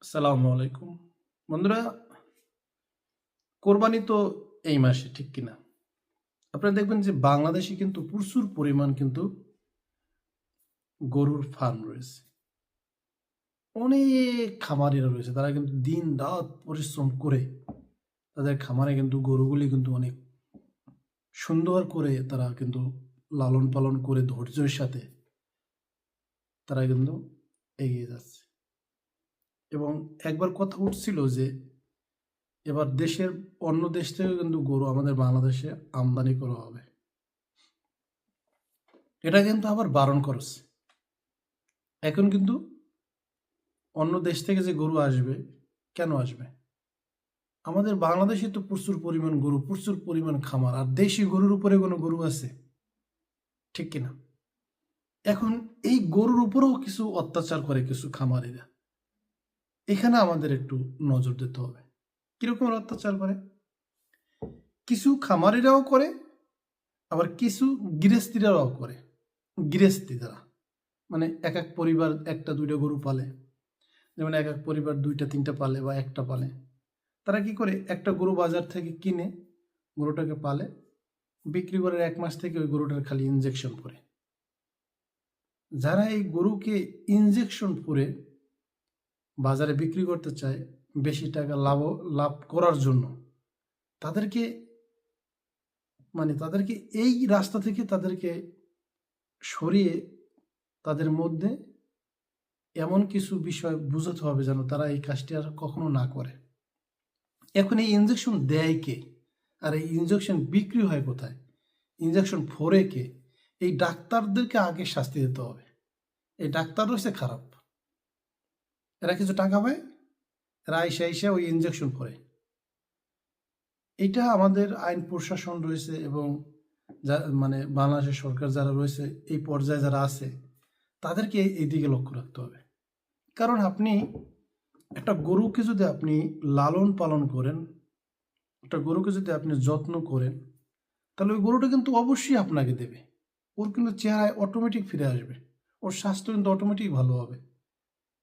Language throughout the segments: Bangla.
আসসালামু আলাইকুম বন্ধুরা। কোরবানি তো এই মাসে, ঠিক কিনা? আপনারা দেখবেন যে বাংলাদেশে কিন্তু প্রচুর পরিমাণ কিন্তু গরুর ফার্ম রয়েছে। অনেক খামারিরা রয়েছে, তারা কিন্তু দিন রাত পরিশ্রম করে তাদের খামারে কিন্তু গরুগুলি কিন্তু অনেক সুন্দর করে তারা কিন্তু লালন পালন করে ধৈর্যের সাথে তারা কিন্তু এগিয়ে যাচ্ছে। এবং একবার কথা উঠছিল যে এবার দেশের অন্য দেশ থেকে কিন্তু গরু আমাদের বাংলাদেশে আমদানি করা হবে। এটা কিন্তু আবার বারণ করেছে। এখন কিন্তু অন্য দেশ থেকে যে গরু আসবে, কেন আসবে? আমাদের বাংলাদেশে তো প্রচুর পরিমাণ গরু, প্রচুর পরিমাণ খামার, আর দেশি গরুর উপরে কোনো গরু আছে, ঠিক কিনা? এখন এই গরুর উপরেও কিছু অত্যাচার করে কিছু খামারিরা। এখানে আমাদের একটু নজর দিতে হবে। কিরকম অত্যাচার করে? কিছু খামারিরাও করে, আবার কিছু গৃহস্থীরাও করে। গৃহস্থী যারা, মানে এক এক পরিবার একটা দুইটা গরু পালে, যেমন এক এক পরিবার দুইটা তিনটা পালে বা একটা পালে, তারা কি করে, একটা গরু বাজার থেকে কিনে গরুটাকে পালে, বিক্রি করার 1 মাস থেকে ওই গরুটার খালি ইনজেকশন পরে। যারা এই গরুকে ইনজেকশন পরে বাজারে বিক্রি করতে চায় বেশি টাকা লাভ করার জন্য, তাদেরকে তাদেরকে এই রাস্তা থেকে তাদেরকে সরিয়ে তাদের মধ্যে এমন কিছু বিষয় বুঝাতে হবে যেন তারা এই কাজটি আর কখনো না করে। এখন এই ইনজেকশন দেয় কে, আর এই ইনজেকশন বিক্রি হয় কোথায়, ইনজেকশন ফোরে কে? এই ডাক্তারদেরকে আগে শাস্তি দিতে হবে। এই ডাক্তার রয়েছে খারাপ, এরা কিছু টাকা পায়, এরা আইসা ওই ইনজেকশন করে। এইটা আমাদের আইন প্রশাসন রয়েছে এবং বাংলাদেশের সরকার যারা রয়েছে, এই পর্যায়ে যারা আছে, তাদেরকে এই দিকে লক্ষ্য রাখতে হবে। কারণ আপনি একটা গরুকে যদি আপনি লালন পালন করেন, একটা গরুকে যদি আপনি যত্ন করেন, তাহলে ওই গরুটা কিন্তু অবশ্যই আপনাকে দেবে। ওর কিন্তু চেহারায় অটোমেটিক ফিরে আসবে, ওর স্বাস্থ্য কিন্তু অটোমেটিক ভালো হবে।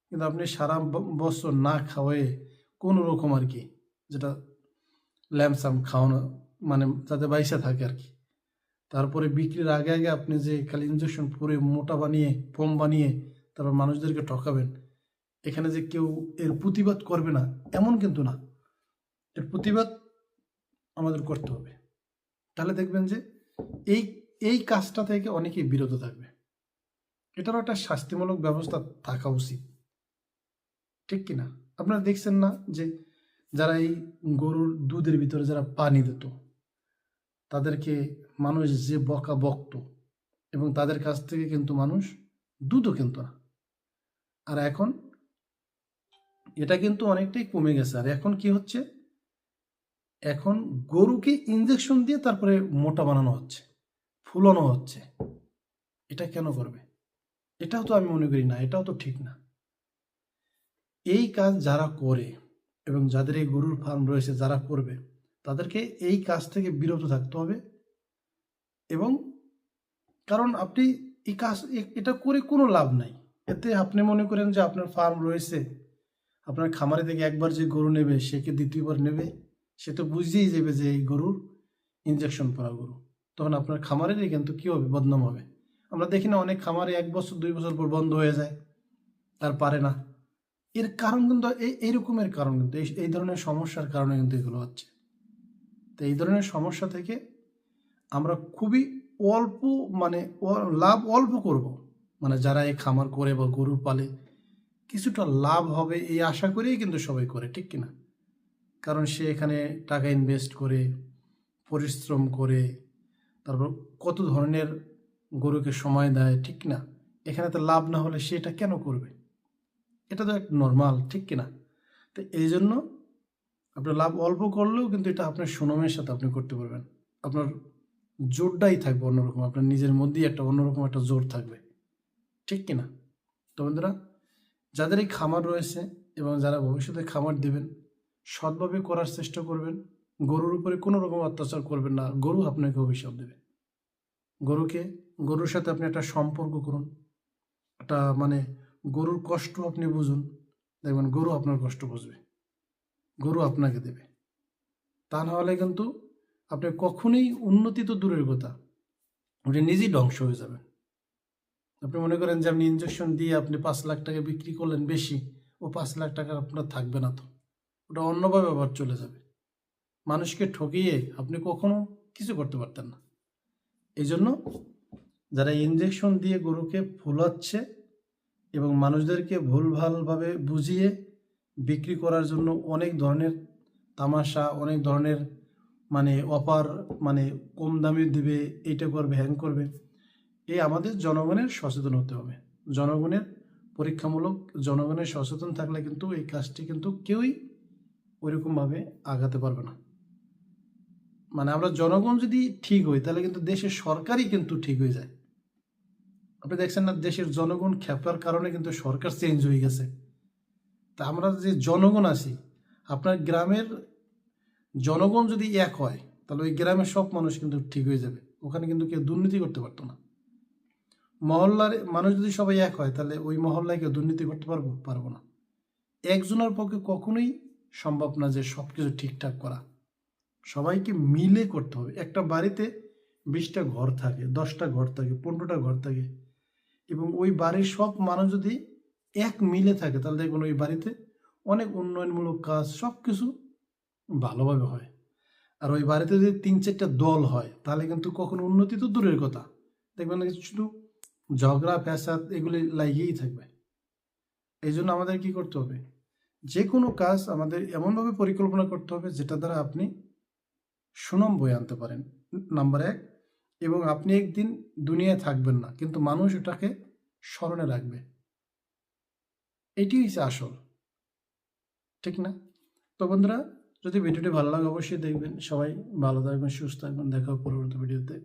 কিন্তু আপনি সারা বছর না খাওয়ায়ে কোনো রকম আর কি, যেটা ল্যামসাম খাওয়ানো, যাতে বাইসা থাকে আর কি, তারপরে বিক্রির আগে আগে আপনি যে খালি ইঞ্জেকশন পরে মোটা বানিয়ে ফোম বানিয়ে তারপর মানুষদেরকে ঠকাবেন, এখানে যে কেউ এর প্রতিবাদ করবে না এমন কিন্তু না। এর প্রতিবাদ আমাদের করতে হবে। তাহলে দেখবেন যে এই এই কাজটা থেকে অনেকেই বিরত থাকবে। এটারও একটা শাস্তিমূলক ব্যবস্থা থাকা উচিত, ঠিক কিনা? আপনারা দেখছেন না যে যারা এই গরুর দুধের ভিতরে যারা পানি দিত, তাদেরকে মানুষ যে বকা বকত, এবং তাদের কাছ থেকে কিন্তু মানুষ দুধও কিনত না। আর এখন এটা কিন্তু অনেকটাই কমে গেছে। আর এখন কি হচ্ছে, এখন গরুকে ইনজেকশন দিয়ে তারপরে মোটা বানানো হচ্ছে, ফুলানো হচ্ছে। এটা কেন করবে? এটাও তো আমি মনে করি না, এটাও তো ঠিক না। এই কাজ যারা করে এবং যাদের এই গরুর ফার্ম রয়েছে যারা করবে, তাদেরকে এই কাজ থেকে বিরত থাকতে হবে। এবং কারণ আপনি এই কাজ এটা করে কোনো লাভ নাই। এতে আপনি মনে করেন যে আপনার ফার্ম রয়েছে, আপনার খামারে থেকে একবার যে গরু নেবে সে কি দ্বিতীয়বার নেবে? সে তো বুঝতেই যাবে যে এই গরুর ইনজেকশন করা গরু। তখন আপনার খামারেরই কিন্তু কী হবে, বদনাম হবে। আমরা দেখি না, অনেক খামারে 1 বছর 2 বছর পর বন্ধ হয়ে যায়, আর পারে না। এর কারণ কিন্তু এইরকমের কারণ কিন্তু এই ধরনের সমস্যার কারণে কিন্তু এগুলো হচ্ছে। তো এই ধরনের সমস্যা থেকে আমরা খুবই অল্প লাভ অল্প করব, যারা এই খামার করে বা গরু পালে কিছুটা লাভ হবে এই আশা করেই কিন্তু সবাই করে, ঠিক কিনা? কারণ সে এখানে টাকা ইনভেস্ট করে, পরিশ্রম করে, তারপর কত ধরনের গরুকে সময় দেয়, ঠিক কিনা? এখানে তো লাভ না হলে সে এটা কেন করবে? এটা তো এক নর্মাল, ঠিক কিনা? তো এই জন্য আপনার লাভ অল্প করলেও কিন্তু এটা আপনার সুনামের সাথে আপনি করতে পারবেন। আপনার জোরটাই থাকবে অন্যরকম, আপনার নিজের মধ্যেই একটা অন্যরকম একটা জোর থাকবে, ঠিক কিনা? তো বন্ধুরা, যাদের এই খামার রয়েছে এবং যারা ভবিষ্যতে খামার দেবেন, সৎভাবে করার চেষ্টা করবেন। গরুর উপরে কোনো রকম অত্যাচার করবেন না, গরু আপনাকে অভিশাপ দেবে। গরুর সাথে আপনি একটা সম্পর্ক করুন, একটা গরুর কষ্ট আপনি বুঝুন, দেখবেন গরু আপনার কষ্ট বুঝবে, গরু আপনাকে দেবে। তা না হলে কিন্তু আপনি কখনোই উন্নতি তো দূরের কথা, আপনি নিজেই ধ্বংস হয়ে যাবেন। আপনি মনে করেন যে আপনি ইঞ্জেকশন দিয়ে আপনি 5 লাখ টাকা বিক্রি করলেন বেশি, ও 5 লাখ টাকা আপনার থাকবে না তো, ওটা অন্যভাবে আবার চলে যাবে। মানুষকে ঠকিয়ে আপনি কখনো কিছু করতে পারতেন না। এই জন্য যারা ইঞ্জেকশন দিয়ে গরুকে ফুলাচ্ছে এবং মানুষদেরকে ভুলভালভাবে বুঝিয়ে বিক্রি করার জন্য অনেক ধরনের তামাশা, অনেক ধরনের অফার, কম দামে দিবে, এইটা করবে, হ্যাং করবে, এই আমাদের জনগণের সচেতন হতে হবে। জনগণের পরীক্ষামূলক, জনগণের সচেতন থাকলে কিন্তু এই কাজটি কিন্তু কেউই ওইরকমভাবে আগাতে পারবে না। আমরা জনগণ যদি ঠিক হই তাহলে কিন্তু দেশের সরকারই কিন্তু ঠিক হয়ে যায়। আপনি দেখছেন না, দেশের জনগণ খেপার কারণে কিন্তু সরকার চেঞ্জ হয়ে গেছে। তা আমরা যে জনগণ আছি, আপনার গ্রামের জনগণ যদি এক হয় তাহলে ওই গ্রামের সব মানুষ কিন্তু ঠিক হয়ে যাবে, ওখানে কিন্তু কেউ দুর্নীতি করতে পারতো না। মহল্লার মানুষ যদি সবাই এক হয় তাহলে ওই মহল্লায় কেউ দুর্নীতি করতে পারবো না। একজনের পক্ষে কখনোই সম্ভব না যে সব কিছু ঠিকঠাক করা, সবাইকে মিলে করতে হবে। একটা বাড়িতে 20টা ঘর থাকে, 10টা ঘর থাকে, 15টা ঘর থাকে, এবং ওই বাড়ির সব মানুষ যদি এক মিলে থাকে তাহলে দেখবেন ওই বাড়িতে অনেক উন্নয়নমূলক কাজ সব কিছু ভালোভাবে হয়। আর ওই বাড়িতে যদি 3-4টা দল হয় তাহলে কিন্তু কখনো উন্নতি তো দূরের কথা, দেখবেন না শুধু ঝগড়া ফ্যাসাদ এগুলি লাগিয়েই থাকবে। এই জন্য আমাদের কি করতে হবে, যে কোনো কাজ আমাদের এমনভাবে পরিকল্পনা করতে হবে যেটা দ্বারা আপনি সুনাম বয়ে আনতে পারেন, নাম্বার 1। এবং আপনি একদিন দুনিয়ায় থাকবেন না, কিন্তু মানুষ ওটাকে স্মরণে রাখবে। এটি হচ্ছে আসল, ঠিক না? তো বন্ধুরা, যদি ভিডিওটি ভালো লাগে অবশ্যই দেখবেন। সবাই ভালো থাকবেন, সুস্থ থাকবেন, দেখা হবে পরবর্তী ভিডিওতে।